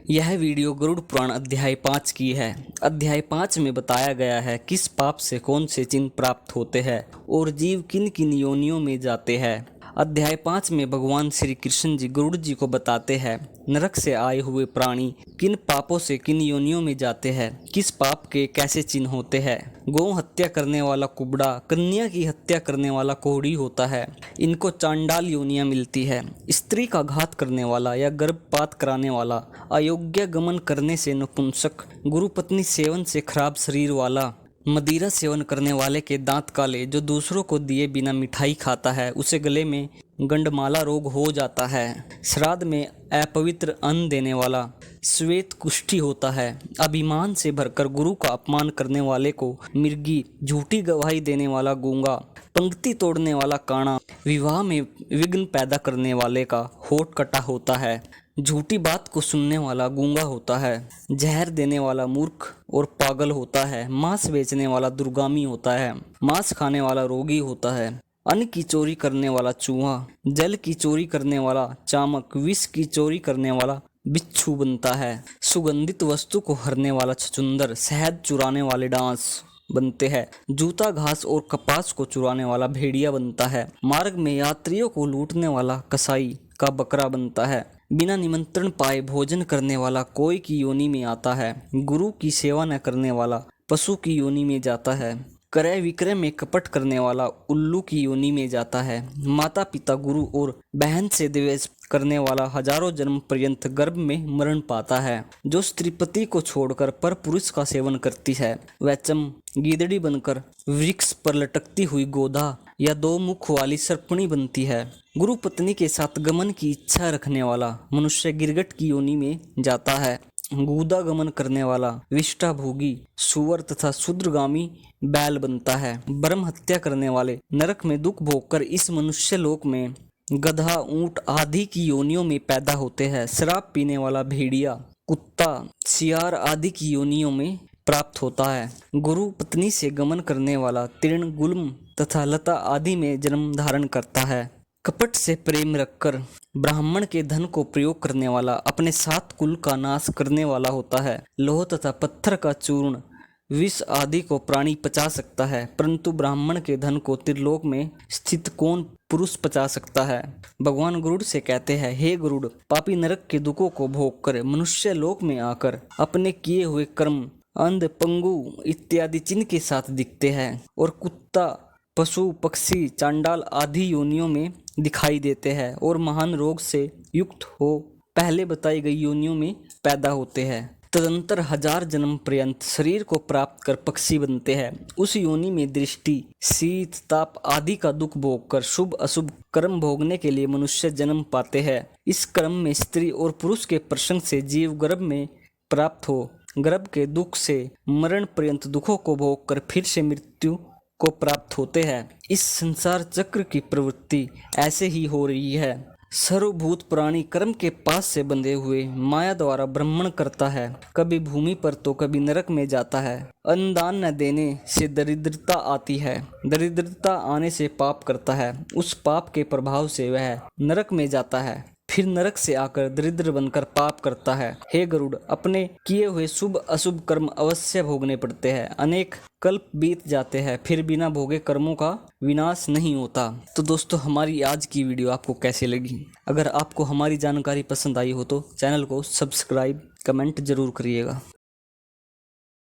यह वीडियो गरुड़ पुराण अध्याय 5 की है। अध्याय 5 में बताया गया है किस पाप से कौन से चिन्ह प्राप्त होते हैं और जीव किन किन योनियों में जाते हैं। अध्याय 5 में भगवान श्री कृष्ण जी गरुड़ जी को बताते हैं नरक से आए हुए प्राणी किन पापों से किन योनियों में जाते हैं, किस पाप के कैसे चिन्ह होते हैं। गौ हत्या करने वाला कुबड़ा, कन्या की हत्या करने वाला कोढ़ी होता है, इनको चांडाल योनियां मिलती है। स्त्री का घात करने वाला या गर्भपात कराने वाला, अयोग्य गमन करने से नपुंसक, गुरु पत्नी सेवन से खराब शरीर वाला, मदिरा सेवन करने वाले के दांत काले, जो दूसरों को दिए बिना मिठाई खाता है उसे गले में गंडमाला रोग हो जाता है। श्राद्ध में अपवित्र अन्न देने वाला, श्वेत कुष्ठी होता है। अभिमान से भरकर गुरु का अपमान करने वाले को मृगी, झूठी गवाही देने वाला गूंगा, पंक्ति तोड़ने वाला काना, विवाह में विघ्न पैदा करने वाले का होठ कटा होता है, झूठी बात को सुनने वाला गूंगा होता है, जहर देने वाला मूर्ख और पागल होता है, मांस बेचने वाला दुर्गामी होता है, मांस खाने वाला रोगी होता है, अन्न की चोरी करने वाला चूहा, जल की चोरी करने वाला चामक, विष की चोरी करने वाला बिच्छू बनता है, सुगंधित वस्तु को हरने वाला छछूंदर, शहद चुराने वाले डांस बनते हैं, जूता घास और कपास को चुराने वाला भेड़िया बनता है, मार्ग में यात्रियों को लूटने वाला कसाई का बकरा बनता है, बिना निमंत्रण पाए भोजन करने वाला कोई की योनि में आता है, गुरु की सेवा न करने वाला पशु की योनि में जाता है, क्रय विक्रय में कपट करने वाला उल्लू की योनि में जाता है, माता पिता गुरु और बहन से द्वेष करने वाला हजारों जन्म पर्यंत गर्भ में मरण पाता है, जो स्त्रीपति को छोड़कर पर पुरुष का सेवन करती है वह गीदड़ी बनकर वृक्ष पर लटकती हुई गोधा या दो मुख वाली सर्पणी बनती है। गुरु पत्नी के साथ गमन की इच्छा रखने वाला मनुष्य गिरगट की योनि में जाता है, गूदा गमन करने वाला विष्टा भोगी सुअर तथा शूद्रगामी बैल बनता है, ब्रह्म हत्या करने वाले नरक में दुख भोगकर इस मनुष्य लोक में गधा, ऊंट आदि की योनियों में पैदा होते हैं, शराब पीने वाला भेड़िया, कुत्ता, सियार आदि की योनियों में प्राप्त होता है, गुरु पत्नी से गमन करने वाला तृण, गुल्म तथा लता आदि में जन्म धारण करता है, कपट से प्रेम रखकर ब्राह्मण के धन को प्रयोग करने वाला अपने सात कुल का नाश करने वाला होता है, लोह तथा पत्थर का चूर्ण, विष आदि को प्राणी पचा सकता है, परंतु ब्राह्मण के धन को त्रिलोक में स्थित कौन पुरुष पचा सकता है। भगवान गरुड़ से कहते हैं, हे गरुड़, पापी नरक के दुखों को भोग कर मनुष्य लोक में आकर अपने किए हुए कर्म अंध, पंगु इत्यादि चिन्ह के साथ दिखते हैं और कुत्ता, पशु, पक्षी, चांडाल आदि योनियों में दिखाई देते हैं और महान रोग से युक्त हो पहले बताई गई योनियों में पैदा होते हैं। तदंतर हजार जन्म पर्यंत शरीर को प्राप्त कर पक्षी बनते हैं। उस योनि में दृष्टि, शीत, ताप आदि का दुख भोगकर शुभ अशुभ कर्म भोगने के लिए मनुष्य जन्म पाते हैं। इस कर्म में स्त्री और पुरुष के प्रसंग से जीव गर्भ में प्राप्त हो गर्भ के दुख से मरण पर्यंत दुखों को भोगकर फिर से मृत्यु को प्राप्त होते हैं। इस संसार चक्र की प्रवृत्ति ऐसे ही हो रही है। सर्वभूत प्राणी कर्म के पास से बंधे हुए माया द्वारा भ्रमण करता है, कभी भूमि पर तो कभी नरक में जाता है। अन्नदान न देने से दरिद्रता आती है, दरिद्रता आने से पाप करता है, उस पाप के प्रभाव से वह नरक में जाता है, फिर नरक से आकर दरिद्र बनकर पाप करता है। हे गरुड़, अपने किए हुए शुभ अशुभ कर्म अवश्य भोगने पड़ते हैं। अनेक कल्प बीत जाते हैं, फिर बिना भोगे कर्मों का विनाश नहीं होता। तो दोस्तों, हमारी आज की वीडियो आपको कैसी लगी? अगर आपको हमारी जानकारी पसंद आई हो तो चैनल को सब्सक्राइब, कमेंट जरूर करिएगा।